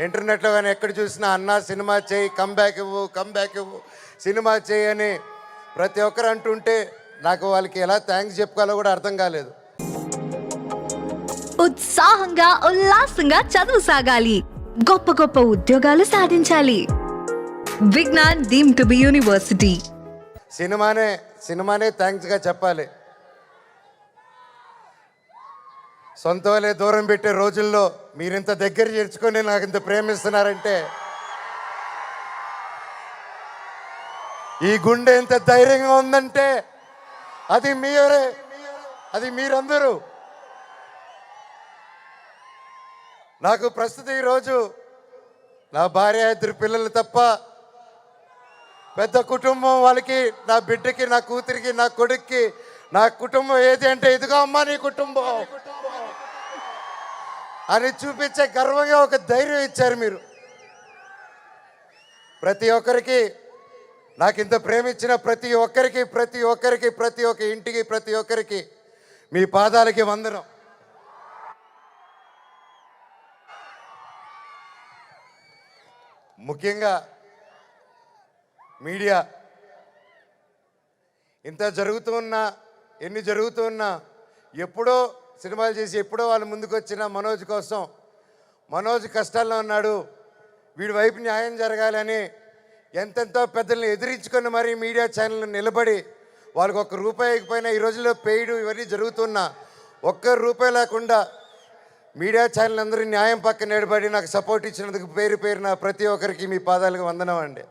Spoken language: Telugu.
ఇంటర్నెట్లో కానీ ఎక్కడ చూసినా అన్న సినిమా చేయి, కంబ్యాక్ ఇవ్వు, సినిమా చేయి అని ప్రతి ఒక్కరు అంటుంటే నాకు వాళ్ళకి ఎలా థ్యాంక్స్ చెప్పుకోవాలో కూడా అర్థం కాలేదు. ఉత్సాహంగా ఉల్లాసంగా చదువు సాగాలి, గొప్ప గొప్ప ఉద్యోగాలు సాధించాలి. Vignan deemed to be university. సినిమానే థ్యాంక్స్గా చెప్పాలి. సొంత వాళ్ళే దూరం పెట్టే రోజుల్లో మీరింత దగ్గర చేర్చుకొని నాకు ఇంత ప్రేమిస్తున్నారంటే, ఈ గుండె ఇంత ధైర్యంగా ఉందంటే అది మీరే, అది మీరందరూ. నాకు ప్రస్తుతం ఈరోజు నా భార్య, 2 పిల్లలు తప్ప పెద్ద కుటుంబం, వాళ్ళకి, నా బిడ్డకి, నా కూతురికి, నా కొడుక్కి నా కుటుంబం ఏది అంటే ఇదిగో అమ్మా నీ కుటుంబం అని చూపించే గర్వంగా ఒక ధైర్యం ఇచ్చారు మీరు. ప్రతి ఒక్కరికి, నాకు ఇంత ప్రేమించిన ప్రతి ఒక్క ఇంటికి, ప్రతి ఒక్కరికి మీ పాదాలకి వందనం. ముఖ్యంగా మీడియా ఇంత ఎన్ని జరుగుతూ ఉన్నా ఎప్పుడో సినిమాలు చేసి ఎప్పుడో వాళ్ళు ముందుకు వచ్చిన మనోజ్ కోసం, మనోజ్ కష్టాల్లో ఉన్నాడు, వీడి వైపు న్యాయం జరగాలని ఎంతెంతో పెద్దల్ని ఎదిరించుకొని మరీ మీడియా ఛానల్ నిలబడి వాళ్ళకి ₹1 ఇకపోయినా ఈ రోజుల్లో పెయిడ్ ఇవన్నీ జరుగుతున్నా ₹1 లేకుండా మీడియా ఛానల్ అందరూ న్యాయం పక్కన నిలబడి నాకు సపోర్ట్ ఇచ్చినందుకు పేరున ప్రతి ఒక్కరికి మీ పాదాలకు వందనం అండి.